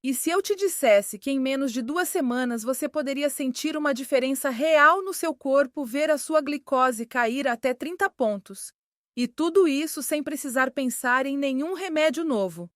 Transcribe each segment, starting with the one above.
E se eu te dissesse que em menos de 2 semanas você poderia sentir uma diferença real no seu corpo, ver a sua glicose cair até 30 pontos? E tudo isso sem precisar pensar em nenhum remédio novo.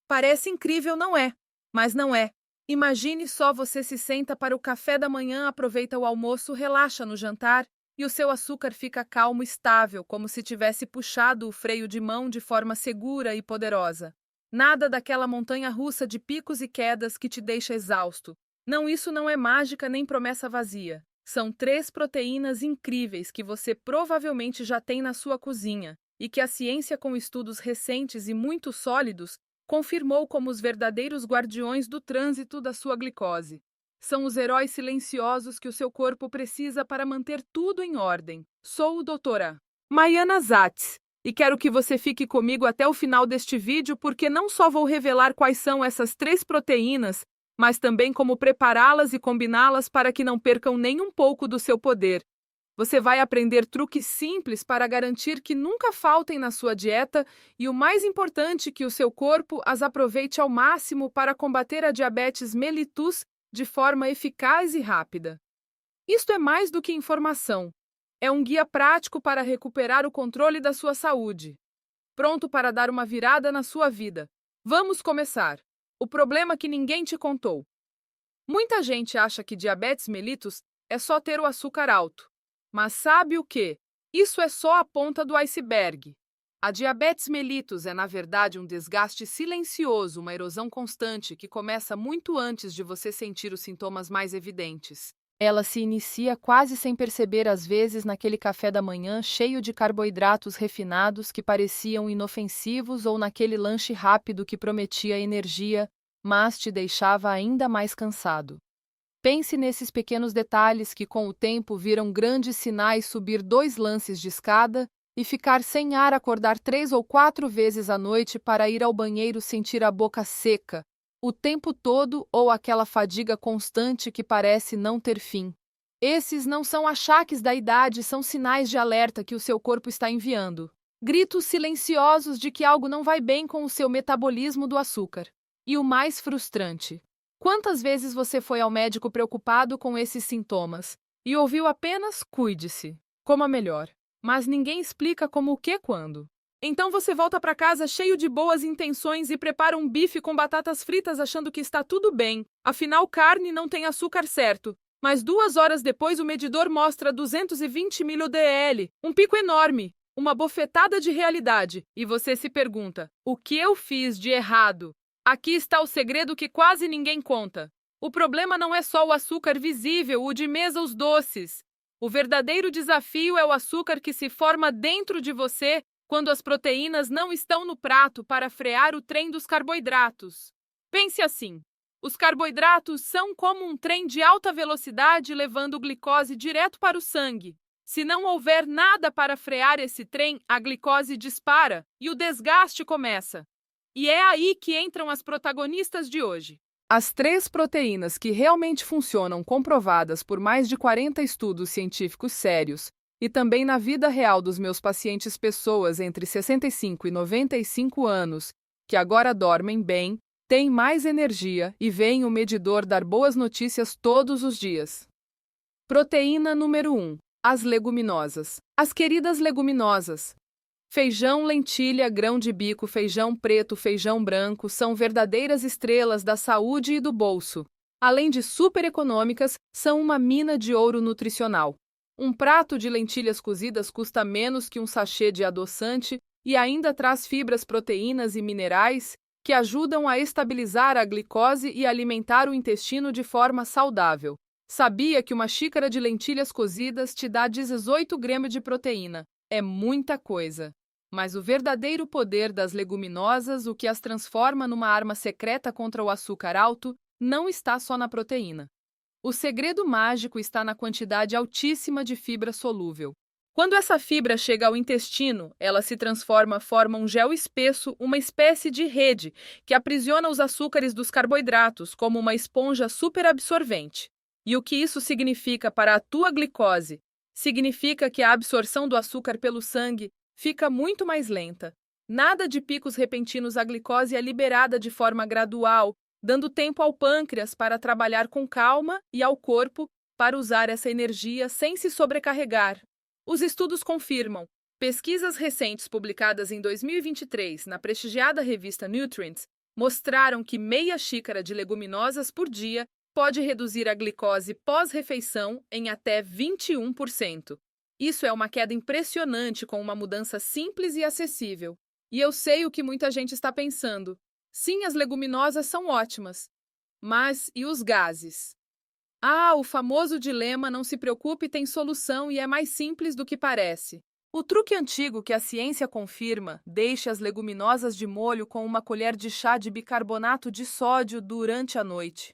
Parece incrível, não é? Mas não é. Imagine só, você se senta para o café da manhã, aproveita o almoço, relaxa no jantar e o seu açúcar fica calmo e estável, como se tivesse puxado o freio de mão de forma segura e poderosa. Nada daquela montanha-russa de picos e quedas que te deixa exausto. Não, isso não é mágica nem promessa vazia. São 3 proteínas incríveis que você provavelmente já tem na sua cozinha e que a ciência, com estudos recentes e muito sólidos, confirmou como os verdadeiros guardiões do trânsito da sua glicose. São os heróis silenciosos que o seu corpo precisa para manter tudo em ordem. Sou a doutora Maiana Zatz e quero que você fique comigo até o final deste vídeo, porque não só vou revelar quais são essas 3 proteínas, mas também como prepará-las e combiná-las para que não percam nem um pouco do seu poder. Você vai aprender truques simples para garantir que nunca faltem na sua dieta e, o mais importante, que o seu corpo as aproveite ao máximo para combater a diabetes mellitus de forma eficaz e rápida. Isto é mais do que informação. É um guia prático para recuperar o controle da sua saúde. Pronto para dar uma virada na sua vida. Vamos começar. O problema que ninguém te contou. Muita gente acha que diabetes mellitus é só ter o açúcar alto. Mas sabe o quê? Isso é só a ponta do iceberg. A diabetes mellitus é, na verdade, um desgaste silencioso, uma erosão constante que começa muito antes de você sentir os sintomas mais evidentes. Ela se inicia quase sem perceber, às vezes naquele café da manhã cheio de carboidratos refinados que pareciam inofensivos, ou naquele lanche rápido que prometia energia, mas te deixava ainda mais cansado. Pense nesses pequenos detalhes que, com o tempo, viram grandes sinais: subir 2 lances de escada e ficar sem ar, acordar 3 ou 4 vezes à noite para ir ao banheiro, sentir a boca seca o tempo todo, ou aquela fadiga constante que parece não ter fim. Esses não são achaques da idade, são sinais de alerta que o seu corpo está enviando. Gritos silenciosos de que algo não vai bem com o seu metabolismo do açúcar. E o mais frustrante: quantas vezes você foi ao médico preocupado com esses sintomas e ouviu apenas "cuide-se, coma melhor", mas ninguém explica como, o que, quando? Então você volta para casa cheio de boas intenções e prepara um bife com batatas fritas achando que está tudo bem, afinal carne não tem açúcar, certo? Mas 2 horas depois o medidor mostra 220 ml, um pico enorme, uma bofetada de realidade, e você se pergunta: o que eu fiz de errado? Aqui está o segredo que quase ninguém conta. O problema não é só o açúcar visível, o de mesa, os doces. O verdadeiro desafio é o açúcar que se forma dentro de você quando as proteínas não estão no prato para frear o trem dos carboidratos. Pense assim: os carboidratos são como um trem de alta velocidade levando glicose direto para o sangue. Se não houver nada para frear esse trem, a glicose dispara e o desgaste começa. E é aí que entram as protagonistas de hoje. As 3 proteínas que realmente funcionam, comprovadas por mais de 40 estudos científicos sérios, e também na vida real dos meus pacientes, pessoas entre 65 e 95 anos, que agora dormem bem, têm mais energia e veem o medidor dar boas notícias todos os dias. Proteína número 1. As leguminosas. As queridas leguminosas. Feijão, lentilha, grão de bico, feijão preto, feijão branco são verdadeiras estrelas da saúde e do bolso. Além de super econômicas, são uma mina de ouro nutricional. Um prato de lentilhas cozidas custa menos que um sachê de adoçante e ainda traz fibras, proteínas e minerais que ajudam a estabilizar a glicose e alimentar o intestino de forma saudável. Sabia que uma xícara de lentilhas cozidas te dá 18 gramas de proteína? É muita coisa. Mas o verdadeiro poder das leguminosas, o que as transforma numa arma secreta contra o açúcar alto, não está só na proteína. O segredo mágico está na quantidade altíssima de fibra solúvel. Quando essa fibra chega ao intestino, ela se forma um gel espesso, uma espécie de rede, que aprisiona os açúcares dos carboidratos como uma esponja superabsorvente. E o que isso significa para a tua glicose? Significa que a absorção do açúcar pelo sangue fica muito mais lenta. Nada de picos repentinos, a glicose é liberada de forma gradual, dando tempo ao pâncreas para trabalhar com calma e ao corpo para usar essa energia sem se sobrecarregar. Os estudos confirmam. Pesquisas recentes publicadas em 2023 na prestigiada revista Nutrients mostraram que meia xícara de leguminosas por dia pode reduzir a glicose pós-refeição em até 21%. Isso é uma queda impressionante com uma mudança simples e acessível. E eu sei o que muita gente está pensando. Sim, as leguminosas são ótimas. Mas e os gases? Ah, o famoso dilema não se preocupe tem solução e é mais simples do que parece. O truque antigo que a ciência confirma: deixe as leguminosas de molho com uma colher de chá de bicarbonato de sódio durante a noite.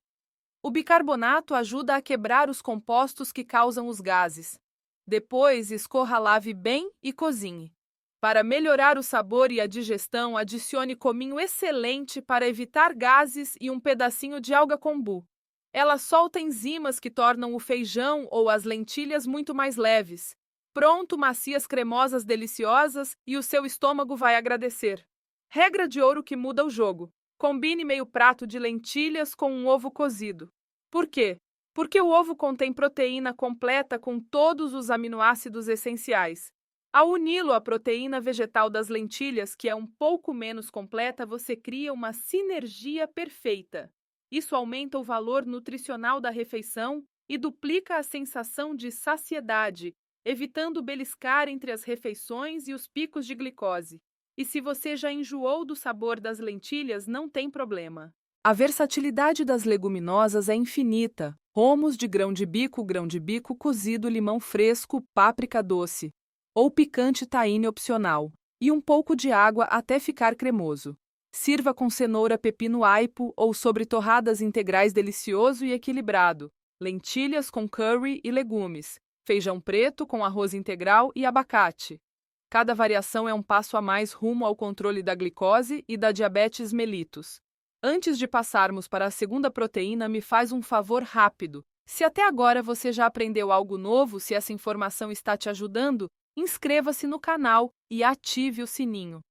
O bicarbonato ajuda a quebrar os compostos que causam os gases. Depois, escorra, lave bem e cozinhe. Para melhorar o sabor e a digestão, adicione cominho excelente para evitar gases e um pedacinho de alga kombu. Ela solta enzimas que tornam o feijão ou as lentilhas muito mais leves. Pronto, macias cremosas deliciosas e o seu estômago vai agradecer. Regra de ouro que muda o jogo. Combine meio prato de lentilhas com um ovo cozido. Por quê? Porque o ovo contém proteína completa com todos os aminoácidos essenciais. Ao uni-lo à proteína vegetal das lentilhas, que é um pouco menos completa, você cria uma sinergia perfeita. Isso aumenta o valor nutricional da refeição e duplica a sensação de saciedade, evitando beliscar entre as refeições e os picos de glicose. E se você já enjoou do sabor das lentilhas, não tem problema. A versatilidade das leguminosas é infinita. Hummus de grão de bico cozido, limão fresco, páprica doce ou picante tahine opcional, e um pouco de água até ficar cremoso. Sirva com cenoura, pepino aipo ou sobre torradas integrais delicioso e equilibrado, lentilhas com curry e legumes, feijão preto com arroz integral e abacate. Cada variação é um passo a mais rumo ao controle da glicose e da diabetes mellitus. Antes de passarmos para a segunda proteína, me faz um favor rápido. Se até agora você já aprendeu algo novo, se essa informação está te ajudando, inscreva-se no canal e ative o sininho.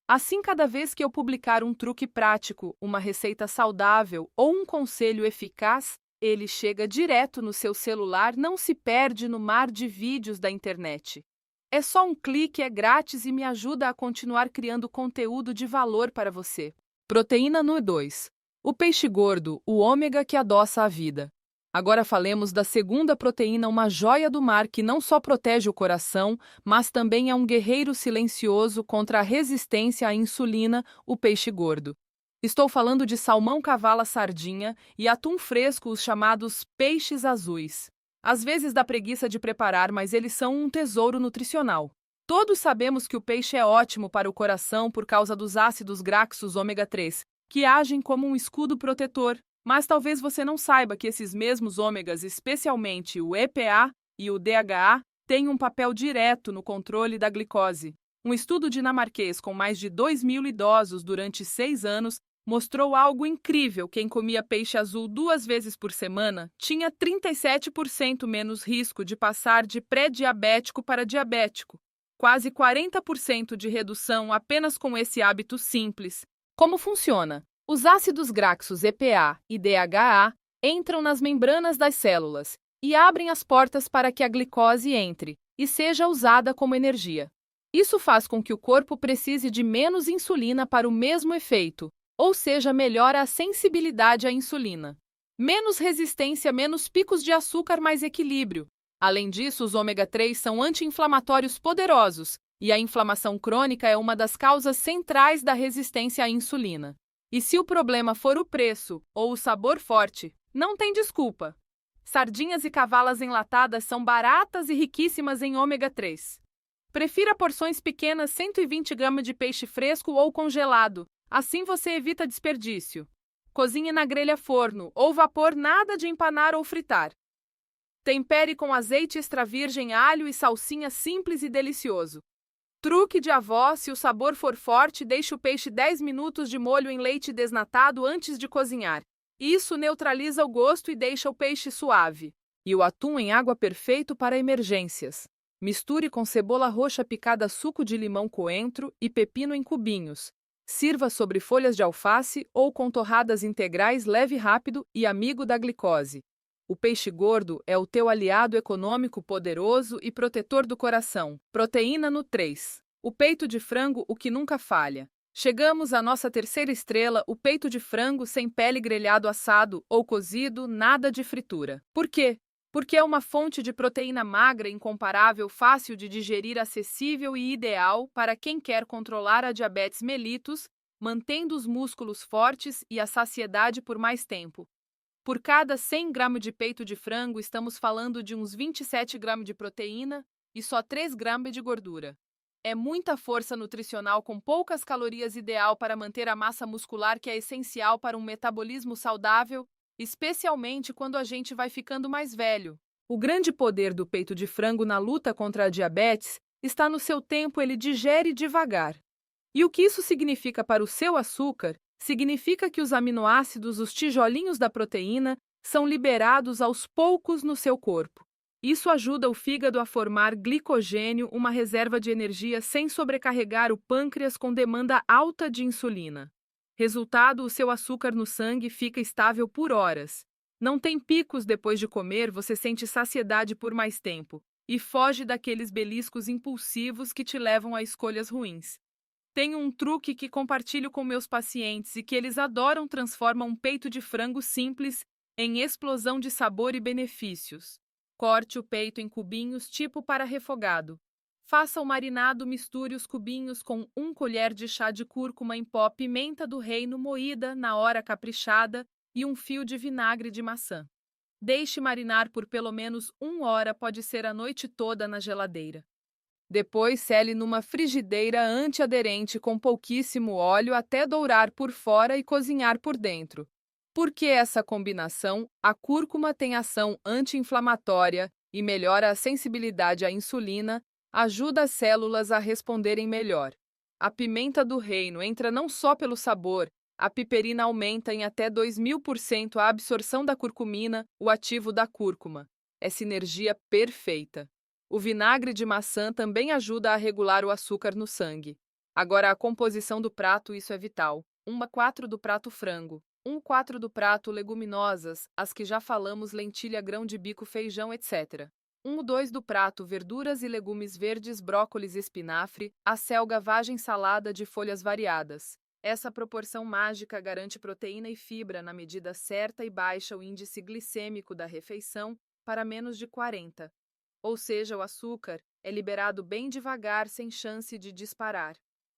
Assim, cada vez que eu publicar um truque prático, uma receita saudável ou um conselho eficaz, ele chega direto no seu celular, não se perde no mar de vídeos da internet. É só um clique, é grátis e me ajuda a continuar criando conteúdo de valor para você. Proteína número 2. O peixe gordo, o ômega que adoça a vida. Agora falemos da segunda proteína, uma joia do mar que não só protege o coração, mas também é um guerreiro silencioso contra a resistência à insulina, o peixe gordo. Estou falando de salmão, cavala, sardinha e atum fresco, os chamados peixes azuis. Às vezes dá preguiça de preparar, mas eles são um tesouro nutricional. Todos sabemos que o peixe é ótimo para o coração por causa dos ácidos graxos ômega 3, que agem como um escudo protetor. Mas talvez você não saiba que esses mesmos ômegas, especialmente o EPA e o DHA, têm um papel direto no controle da glicose. Um estudo dinamarquês com mais de 2.000 idosos durante 6 anos mostrou algo incrível. Quem comia peixe azul 2 vezes por semana tinha 37% menos risco de passar de pré-diabético para diabético. Quase 40% de redução apenas com esse hábito simples. Como funciona? Os ácidos graxos EPA e DHA entram nas membranas das células e abrem as portas para que a glicose entre e seja usada como energia. Isso faz com que o corpo precise de menos insulina para o mesmo efeito, ou seja, melhora a sensibilidade à insulina. Menos resistência, menos picos de açúcar, mais equilíbrio. Além disso, os ômega 3 são anti-inflamatórios poderosos e a inflamação crônica é uma das causas centrais da resistência à insulina. E se o problema for o preço ou o sabor forte, não tem desculpa. Sardinhas e cavalas enlatadas são baratas e riquíssimas em ômega 3. Prefira porções pequenas, 120 gramas de peixe fresco ou congelado. Assim você evita desperdício. Cozinhe na grelha forno ou vapor, nada de empanar ou fritar. Tempere com azeite extra virgem, alho e salsinha, simples e delicioso. Truque de avó: se o sabor for forte, deixe o peixe 10 minutos de molho em leite desnatado antes de cozinhar. Isso neutraliza o gosto e deixa o peixe suave. E o atum em água, perfeito para emergências. Misture com cebola roxa picada, suco de limão, coentro e pepino em cubinhos. Sirva sobre folhas de alface ou com torradas integrais leve e rápido e amigo da glicose. O peixe gordo é o teu aliado econômico poderoso e protetor do coração. Proteína no 3. O peito de frango, o que nunca falha. Chegamos à nossa terceira estrela, o peito de frango sem pele, grelhado, assado ou cozido, nada de fritura. Por quê? Porque é uma fonte de proteína magra, incomparável, fácil de digerir, acessível e ideal para quem quer controlar a diabetes mellitus, mantendo os músculos fortes e a saciedade por mais tempo. Por cada 100 gramas de peito de frango, estamos falando de uns 27 gramas de proteína e só 3 gramas de gordura. É muita força nutricional com poucas calorias, ideal para manter a massa muscular, que é essencial para um metabolismo saudável, especialmente quando a gente vai ficando mais velho. O grande poder do peito de frango na luta contra a diabetes está no seu tempo, ele digere devagar. E o que isso significa para o seu açúcar? Significa que os aminoácidos, os tijolinhos da proteína, são liberados aos poucos no seu corpo. Isso ajuda o fígado a formar glicogênio, uma reserva de energia, sem sobrecarregar o pâncreas com demanda alta de insulina. Resultado, o seu açúcar no sangue fica estável por horas. Não tem picos depois de comer, você sente saciedade por mais tempo e foge daqueles beliscos impulsivos que te levam a escolhas ruins. Tenho um truque que compartilho com meus pacientes e que eles adoram: transforma um peito de frango simples em explosão de sabor e benefícios. Corte o peito em cubinhos tipo para refogado. Faça o marinado, misture os cubinhos com 1 colher de chá de cúrcuma em pó, pimenta do reino moída na hora caprichada e um fio de vinagre de maçã. Deixe marinar por pelo menos 1 hora, pode ser a noite toda na geladeira. Depois sele numa frigideira antiaderente com pouquíssimo óleo até dourar por fora e cozinhar por dentro. Por que essa combinação? A cúrcuma tem ação anti-inflamatória e melhora a sensibilidade à insulina, ajuda as células a responderem melhor. A pimenta do reino entra não só pelo sabor, a piperina aumenta em até 2000% a absorção da curcumina, o ativo da cúrcuma. É sinergia perfeita. O vinagre de maçã também ajuda a regular o açúcar no sangue. Agora, a composição do prato, isso é vital. 1/4 do prato frango. 1/4 do prato leguminosas, as que já falamos, lentilha, grão de bico, feijão, etc. 1/2 do prato verduras e legumes verdes, brócolis, espinafre, acelga, vagem, salada de folhas variadas. Essa proporção mágica garante proteína e fibra na medida certa e baixa o índice glicêmico da refeição para menos de 40. Ou seja, o açúcar é liberado bem devagar, sem chance de disparar.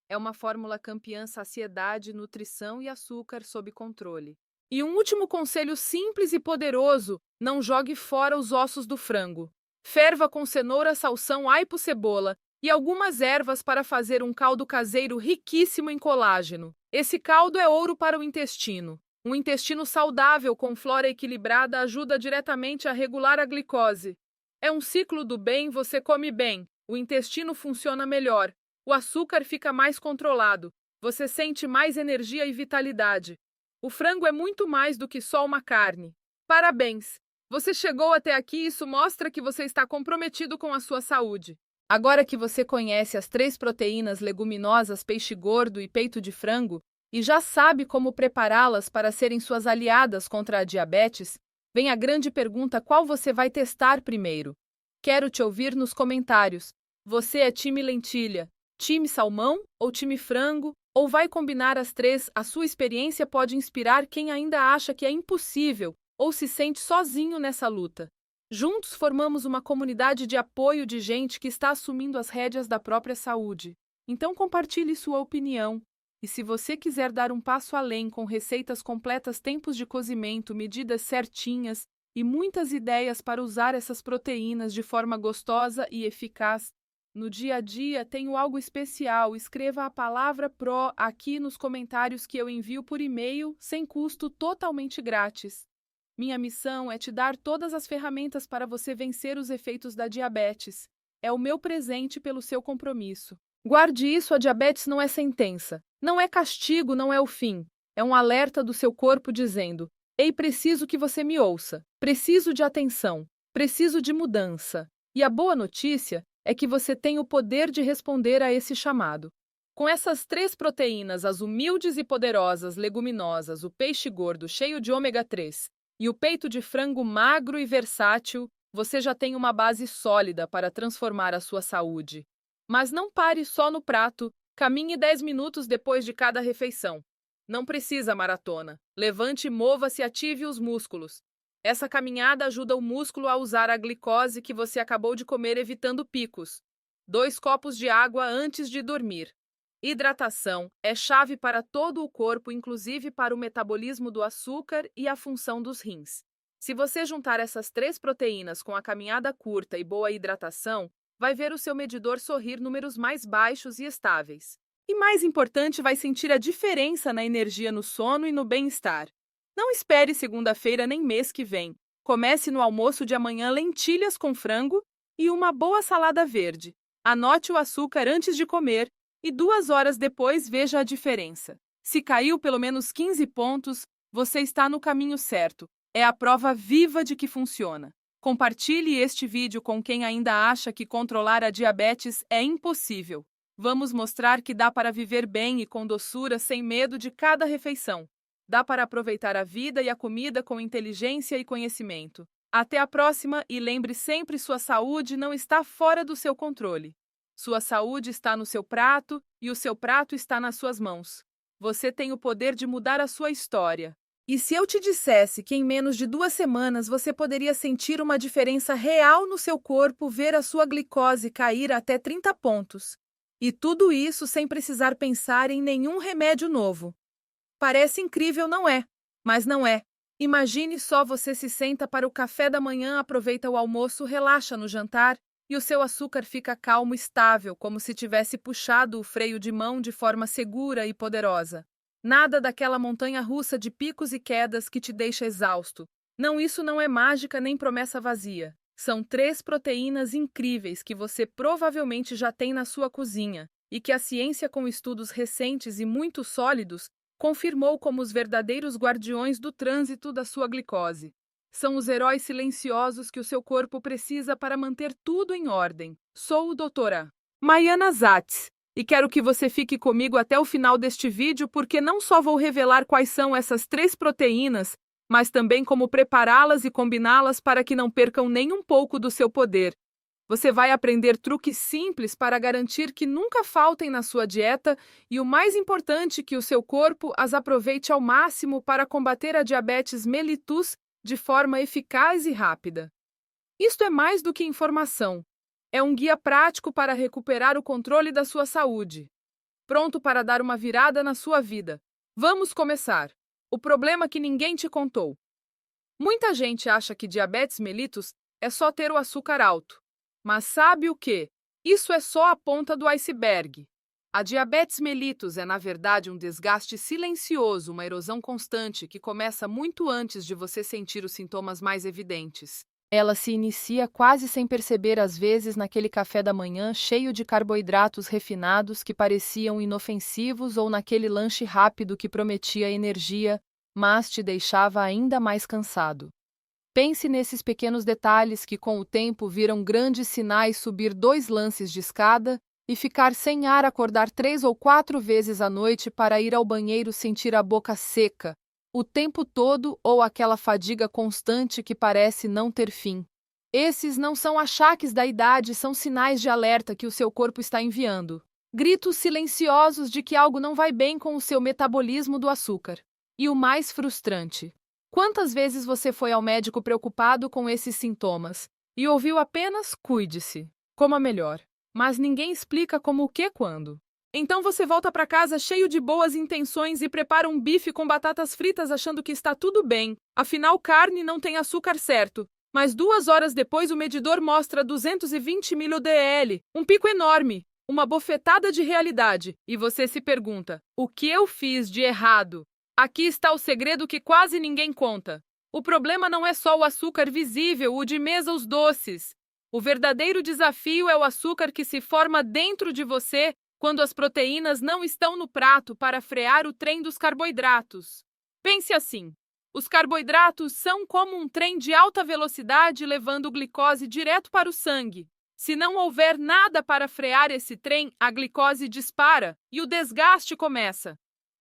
É uma fórmula campeã: saciedade, nutrição e açúcar sob controle. E um último conselho simples e poderoso: não jogue fora os ossos do frango. Ferva com cenoura, salsão, aipo, cebola e algumas ervas para fazer um caldo caseiro riquíssimo em colágeno. Esse caldo é ouro para o intestino. Um intestino saudável com flora equilibrada ajuda diretamente a regular a glicose. É um ciclo do bem: você come bem, o intestino funciona melhor, o açúcar fica mais controlado, você sente mais energia e vitalidade. O frango é muito mais do que só uma carne. Parabéns! Você chegou até aqui, isso mostra que você está comprometido com a sua saúde. Agora que você conhece as 3 proteínas leguminosas, peixe gordo e peito de frango, e já sabe como prepará-las para serem suas aliadas contra a diabetes, vem a grande pergunta: qual você vai testar primeiro? Quero te ouvir nos comentários. Você é time lentilha, time salmão ou time frango? Ou vai combinar as 3? A sua experiência pode inspirar quem ainda acha que é impossível ou se sente sozinho nessa luta. Juntos formamos uma comunidade de apoio de gente que está assumindo as rédeas da própria saúde. Então compartilhe sua opinião. E se você quiser dar um passo além, com receitas completas, tempos de cozimento, medidas certinhas e muitas ideias para usar essas proteínas de forma gostosa e eficaz no dia a dia, tenho algo especial. Escreva a palavra PRO aqui nos comentários que eu envio por e-mail, sem custo, totalmente grátis. Minha missão é te dar todas as ferramentas para você vencer os efeitos da diabetes. É o meu presente pelo seu compromisso. Guarde isso: a diabetes não é sentença, não é castigo, não é o fim. É um alerta do seu corpo dizendo: ei, preciso que você me ouça, preciso de atenção, preciso de mudança. E a boa notícia é que você tem o poder de responder a esse chamado. Com essas três proteínas, as humildes e poderosas leguminosas, o peixe gordo cheio de ômega 3 e o peito de frango magro e versátil, você já tem uma base sólida para transformar a sua saúde. Mas não pare só no prato, caminhe 10 minutos depois de cada refeição. Não precisa maratona. Levante, mova-se e ative os músculos. Essa caminhada ajuda o músculo a usar a glicose que você acabou de comer, evitando picos. 2 copos de água antes de dormir. Hidratação é chave para todo o corpo, inclusive para o metabolismo do açúcar e a função dos rins. Se você juntar essas três proteínas com a caminhada curta e boa hidratação, vai ver o seu medidor sorrir números mais baixos e estáveis. E mais importante, vai sentir a diferença na energia, no sono e no bem-estar. Não espere segunda-feira nem mês que vem. Comece no almoço de amanhã lentilhas com frango e uma boa salada verde. Anote o açúcar antes de comer e 2 horas depois veja a diferença. Se caiu pelo menos 15 pontos, você está no caminho certo. É a prova viva de que funciona. Compartilhe este vídeo com quem ainda acha que controlar a diabetes é impossível. Vamos mostrar que dá para viver bem e com doçura sem medo de cada refeição. Dá para aproveitar a vida e a comida com inteligência e conhecimento. Até a próxima e lembre sempre, sua saúde não está fora do seu controle. Sua saúde está no seu prato e o seu prato está nas suas mãos. Você tem o poder de mudar a sua história. E se eu te dissesse que em menos de 2 semanas você poderia sentir uma diferença real no seu corpo, ver a sua glicose cair até 30 pontos? E tudo isso sem precisar pensar em nenhum remédio novo. Parece incrível, não é? Mas não é. Imagine só, você se senta para o café da manhã, aproveita o almoço, relaxa no jantar e o seu açúcar fica calmo e estável, como se tivesse puxado o freio de mão de forma segura e poderosa. Nada daquela montanha-russa de picos e quedas que te deixa exausto. Não, isso não é mágica nem promessa vazia. São 3 proteínas incríveis que você provavelmente já tem na sua cozinha e que a ciência, com estudos recentes e muito sólidos, confirmou como os verdadeiros guardiões do trânsito da sua glicose. São os heróis silenciosos que o seu corpo precisa para manter tudo em ordem. Sou a doutora Maiana Zatz e quero que você fique comigo até o final deste vídeo, porque não só vou revelar quais são essas 3 proteínas, mas também como prepará-las e combiná-las para que não percam nem um pouco do seu poder. Você vai aprender truques simples para garantir que nunca faltem na sua dieta e, o mais importante, que o seu corpo as aproveite ao máximo para combater a diabetes mellitus de forma eficaz e rápida. Isto é mais do que informação. É um guia prático para recuperar o controle da sua saúde. Pronto para dar uma virada na sua vida? Vamos começar. O problema que ninguém te contou. Muita gente acha que diabetes mellitus é só ter o açúcar alto. Mas sabe o quê? Isso é só a ponta do iceberg. A diabetes mellitus é, na verdade, um desgaste silencioso, uma erosão constante que começa muito antes de você sentir os sintomas mais evidentes. Ela se inicia quase sem perceber, às vezes naquele café da manhã cheio de carboidratos refinados que pareciam inofensivos ou naquele lanche rápido que prometia energia, mas te deixava ainda mais cansado. Pense nesses pequenos detalhes que, com o tempo, viram grandes sinais: subir 2 lances de escada e ficar sem ar, acordar 3 ou 4 vezes à noite para ir ao banheiro, sentir a boca seca o tempo todo, ou aquela fadiga constante que parece não ter fim. Esses não são achaques da idade, são sinais de alerta que o seu corpo está enviando. Gritos silenciosos de que algo não vai bem com o seu metabolismo do açúcar. E o mais frustrante: quantas vezes você foi ao médico preocupado com esses sintomas e ouviu apenas "cuide-se, coma melhor", mas ninguém explica como, o que, quando? Então você volta para casa cheio de boas intenções e prepara um bife com batatas fritas achando que está tudo bem. Afinal, carne não tem açúcar, certo? Mas 2 horas depois o medidor mostra 220 ml, um pico enorme, uma bofetada de realidade. E você se pergunta: o que eu fiz de errado? Aqui está o segredo que quase ninguém conta. O problema não é só o açúcar visível, o de mesa, os doces. O verdadeiro desafio é o açúcar que se forma dentro de você quando as proteínas não estão no prato para frear o trem dos carboidratos. Pense assim: os carboidratos são como um trem de alta velocidade levando glicose direto para o sangue. Se não houver nada para frear esse trem, a glicose dispara e o desgaste começa.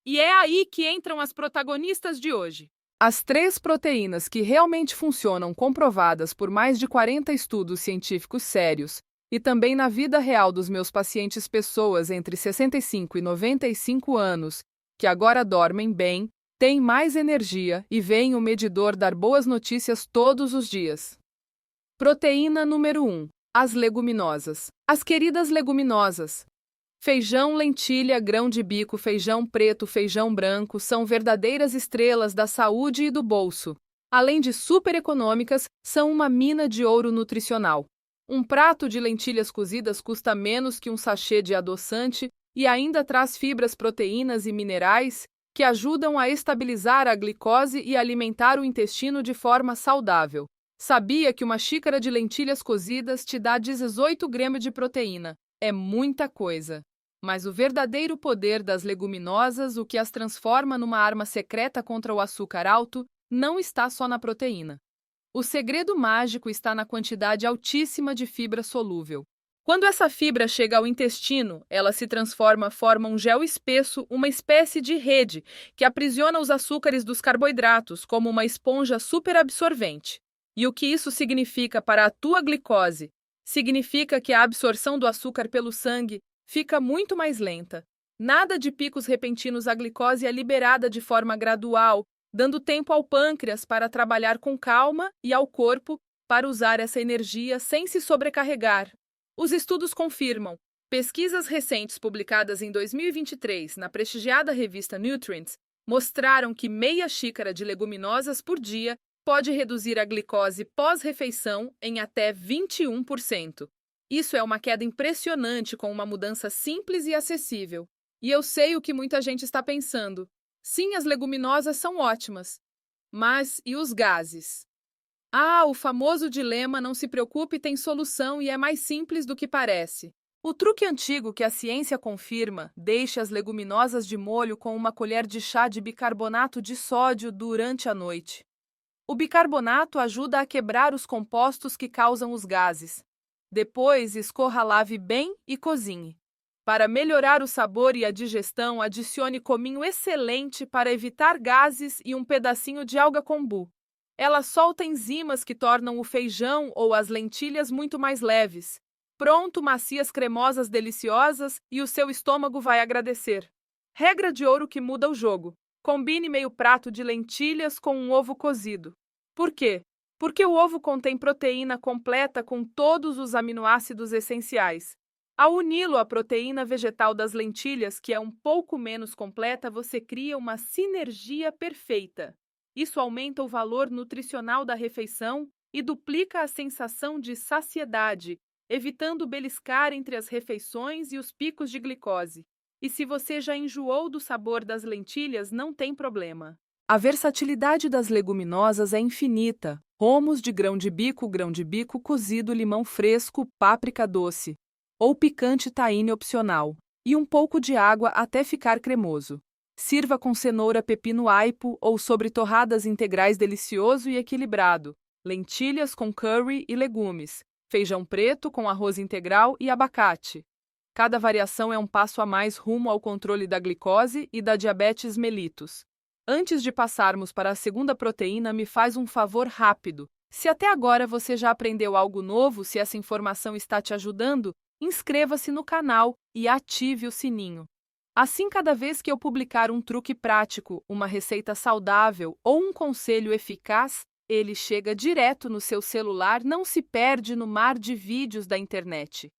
E é aí que entram as protagonistas de hoje. As 3 proteínas que realmente funcionam, comprovadas por mais de 40 estudos científicos sérios, e também na vida real dos meus pacientes, pessoas entre 65 e 95 anos, que agora dormem bem, têm mais energia e veem o medidor dar boas notícias todos os dias. Proteína número 1. As leguminosas. As queridas leguminosas. Feijão, lentilha, grão de bico, feijão preto, feijão branco são verdadeiras estrelas da saúde e do bolso. Além de super econômicas, são uma mina de ouro nutricional. Um prato de lentilhas cozidas custa menos que um sachê de adoçante e ainda traz fibras, proteínas e minerais que ajudam a estabilizar a glicose e alimentar o intestino de forma saudável. Sabia que uma xícara de lentilhas cozidas te dá 18 gramas de proteína? É muita coisa. Mas o verdadeiro poder das leguminosas, o que as transforma numa arma secreta contra o açúcar alto, não está só na proteína. O segredo mágico está na quantidade altíssima de fibra solúvel. Quando essa fibra chega ao intestino, ela se transforma, forma um gel espesso, uma espécie de rede, que aprisiona os açúcares dos carboidratos como uma esponja superabsorvente. E o que isso significa para a tua glicose? Significa que a absorção do açúcar pelo sangue fica muito mais lenta. Nada de picos repentinos, a glicose é liberada de forma gradual, dando tempo ao pâncreas para trabalhar com calma e ao corpo para usar essa energia sem se sobrecarregar. Os estudos confirmam. Pesquisas recentes publicadas em 2023 na prestigiada revista Nutrients mostraram que meia xícara de leguminosas por dia pode reduzir a glicose pós-refeição em até 21%. Isso é uma queda impressionante com uma mudança simples e acessível. E eu sei o que muita gente está pensando. Sim, as leguminosas são ótimas. Mas e os gases? Ah, o famoso dilema, não se preocupe, tem solução e é mais simples do que parece. O truque antigo que a ciência confirma: deixe as leguminosas de molho com uma colher de chá de bicarbonato de sódio durante a noite. O bicarbonato ajuda a quebrar os compostos que causam os gases. Depois, escorra, lave bem e cozinhe. Para melhorar o sabor e a digestão, adicione cominho excelente para evitar gases e um pedacinho de alga kombu. Ela solta enzimas que tornam o feijão ou as lentilhas muito mais leves. Pronto, macias, cremosas, deliciosas, e o seu estômago vai agradecer. Regra de ouro que muda o jogo. Combine meio prato de lentilhas com um ovo cozido. Por quê? Porque o ovo contém proteína completa com todos os aminoácidos essenciais. Ao uni-lo à proteína vegetal das lentilhas, que é um pouco menos completa, você cria uma sinergia perfeita. Isso aumenta o valor nutricional da refeição e duplica a sensação de saciedade, evitando beliscar entre as refeições e os picos de glicose. E se você já enjoou do sabor das lentilhas, não tem problema. A versatilidade das leguminosas é infinita. Hummus de grão de bico cozido, limão fresco, páprica doce ou picante tahine opcional, e um pouco de água até ficar cremoso. Sirva com cenoura, pepino, aipo ou sobre torradas integrais, delicioso e equilibrado. Lentilhas com curry e legumes. Feijão preto com arroz integral e abacate. Cada variação é um passo a mais rumo ao controle da glicose e da diabetes mellitus. Antes de passarmos para a segunda proteína, me faz um favor rápido. Se até agora você já aprendeu algo novo, se essa informação está te ajudando, inscreva-se no canal e ative o sininho. Assim, cada vez que eu publicar um truque prático, uma receita saudável ou um conselho eficaz, ele chega direto no seu celular, não se perde no mar de vídeos da internet.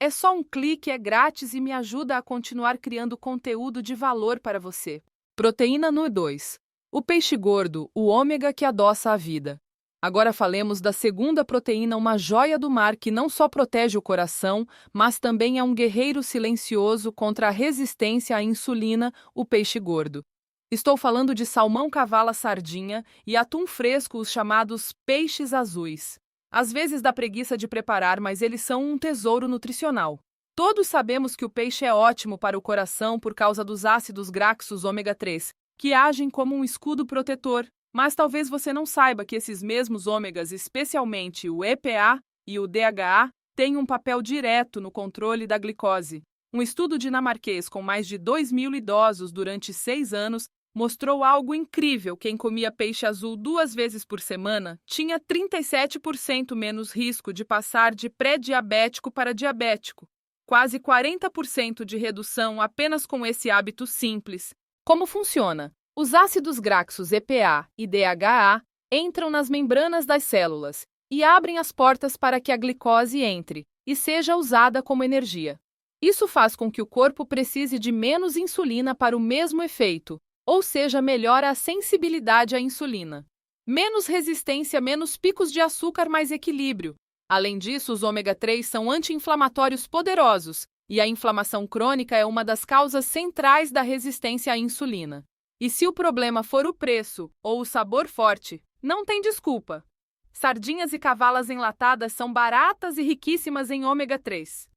É só um clique, é grátis e me ajuda a continuar criando conteúdo de valor para você. Proteína número 2. O peixe gordo, o ômega que adoça a vida. Agora falemos da segunda proteína, uma joia do mar que não só protege o coração, mas também é um guerreiro silencioso contra a resistência à insulina, o peixe gordo. Estou falando de salmão, cavala, sardinha e atum fresco, os chamados peixes azuis. Às vezes dá preguiça de preparar, mas eles são um tesouro nutricional. Todos sabemos que o peixe é ótimo para o coração por causa dos ácidos graxos ômega 3, que agem como um escudo protetor. Mas talvez você não saiba que esses mesmos ômegas, especialmente o EPA e o DHA, tem um papel direto no controle da glicose. Um estudo dinamarquês com mais de 2.000 idosos durante 6 anos mostrou algo incrível. Quem comia peixe azul 2 vezes por semana tinha 37% menos risco de passar de pré-diabético para diabético. Quase 40% de redução apenas com esse hábito simples. Como funciona? Os ácidos graxos EPA e DHA entram nas membranas das células e abrem as portas para que a glicose entre e seja usada como energia. Isso faz com que o corpo precise de menos insulina para o mesmo efeito, ou seja, melhora a sensibilidade à insulina. Menos resistência, menos picos de açúcar, mais equilíbrio. Além disso, os ômega 3 são anti-inflamatórios poderosos, e a inflamação crônica é uma das causas centrais da resistência à insulina. E se o problema for o preço ou o sabor forte, não tem desculpa. Sardinhas e cavalas enlatadas são baratas e riquíssimas em ômega 3.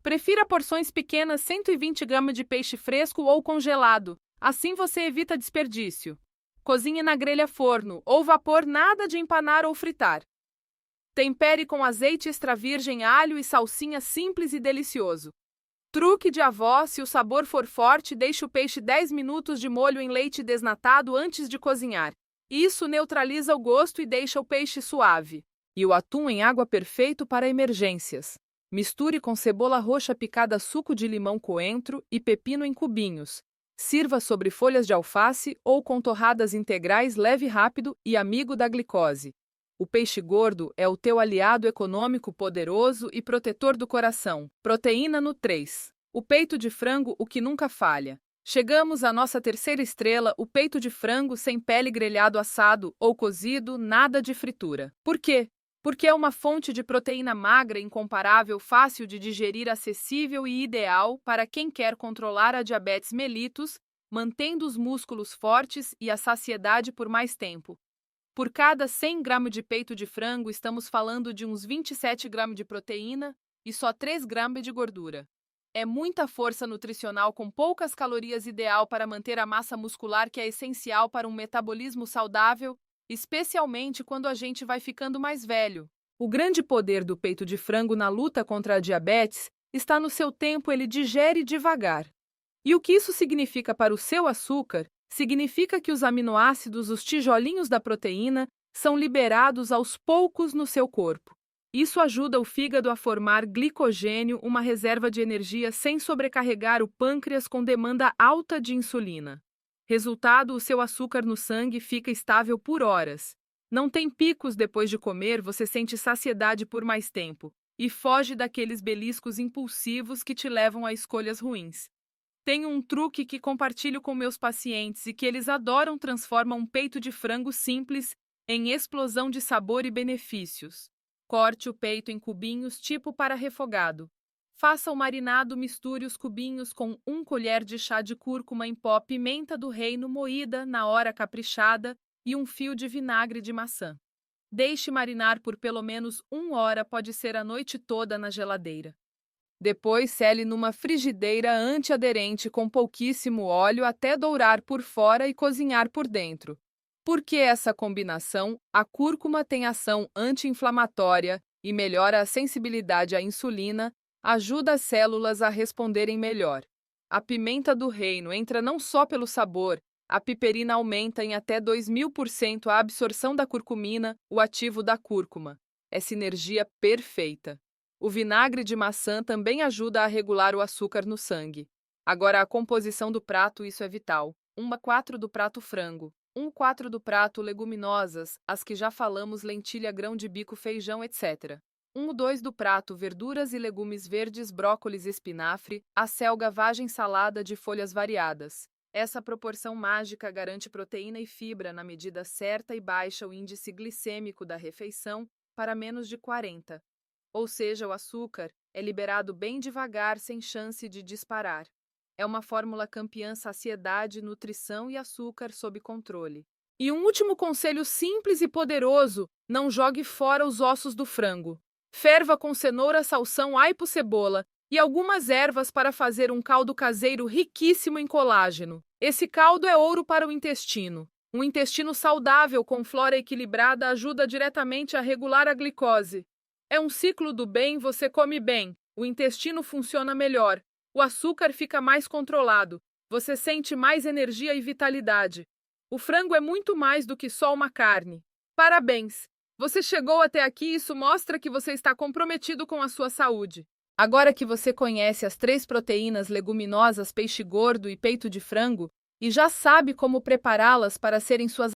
Prefira porções pequenas, 120 gramas de peixe fresco ou congelado. Assim você evita desperdício. Cozinhe na grelha forno ou vapor, nada de empanar ou fritar. Tempere com azeite extra virgem, alho e salsinha, simples e delicioso. Truque de avó: se o sabor for forte, deixe o peixe 10 minutos de molho em leite desnatado antes de cozinhar. Isso neutraliza o gosto e deixa o peixe suave. E o atum em água, perfeito para emergências. Misture com cebola roxa picada, suco de limão, coentro e pepino em cubinhos. Sirva sobre folhas de alface ou com torradas integrais, leve, rápido e amigo da glicose. O peixe gordo é o teu aliado econômico, poderoso e protetor do coração. Proteína no 3. O peito de frango, o que nunca falha. Chegamos à nossa terceira estrela, o peito de frango sem pele, grelhado, assado ou cozido, nada de fritura. Por quê? Porque é uma fonte de proteína magra, incomparável, fácil de digerir, acessível e ideal para quem quer controlar a diabetes mellitus, mantendo os músculos fortes e a saciedade por mais tempo. Por cada 100 gramas de peito de frango, estamos falando de uns 27 gramas de proteína e só 3 gramas de gordura. É muita força nutricional com poucas calorias, ideal para manter a massa muscular, que é essencial para um metabolismo saudável, especialmente quando a gente vai ficando mais velho. O grande poder do peito de frango na luta contra a diabetes está no seu tempo, ele digere devagar. E o que isso significa para o seu açúcar? Significa que os aminoácidos, os tijolinhos da proteína, são liberados aos poucos no seu corpo. Isso ajuda o fígado a formar glicogênio, uma reserva de energia, sem sobrecarregar o pâncreas com demanda alta de insulina. Resultado: o seu açúcar no sangue fica estável por horas. Não tem picos depois de comer, você sente saciedade por mais tempo e foge daqueles beliscos impulsivos que te levam a escolhas ruins. Tenho um truque que compartilho com meus pacientes e que eles adoram: transforma um peito de frango simples em explosão de sabor e benefícios. Corte o peito em cubinhos, tipo para refogado. Faça o marinado, misture os cubinhos com 1 colher de chá de cúrcuma em pó, pimenta do reino moída na hora caprichada e um fio de vinagre de maçã. Deixe marinar por pelo menos 1 hora, pode ser a noite toda na geladeira. Depois sele numa frigideira antiaderente com pouquíssimo óleo até dourar por fora e cozinhar por dentro. Por que essa combinação? A cúrcuma tem ação anti-inflamatória e melhora a sensibilidade à insulina, ajuda as células a responderem melhor. A pimenta do reino entra não só pelo sabor, a piperina aumenta em até 2000% a absorção da curcumina, o ativo da cúrcuma. É sinergia perfeita. O vinagre de maçã também ajuda a regular o açúcar no sangue. Agora a composição do prato, isso é vital. 1/4 do prato frango, 1/4 do prato leguminosas, as que já falamos, lentilha, grão de bico, feijão, etc. 1/2 do prato verduras e legumes verdes, brócolis, espinafre, acelga, vagem, salada de folhas variadas. Essa proporção mágica garante proteína e fibra na medida certa e baixa o índice glicêmico da refeição para menos de 40. Ou seja, o açúcar é liberado bem devagar, sem chance de disparar. É uma fórmula campeã: saciedade, nutrição e açúcar sob controle. E um último conselho simples e poderoso: não jogue fora os ossos do frango. Ferva com cenoura, salsão, aipo, cebola e algumas ervas para fazer um caldo caseiro riquíssimo em colágeno. Esse caldo é ouro para o intestino. Um intestino saudável com flora equilibrada ajuda diretamente a regular a glicose. É um ciclo do bem, você come bem, o intestino funciona melhor, o açúcar fica mais controlado, você sente mais energia e vitalidade. O frango é muito mais do que só uma carne. Parabéns! Você chegou até aqui e isso mostra que você está comprometido com a sua saúde. Agora que você conhece as 3 proteínas leguminosas, peixe gordo e peito de frango, e já sabe como prepará-las para serem suas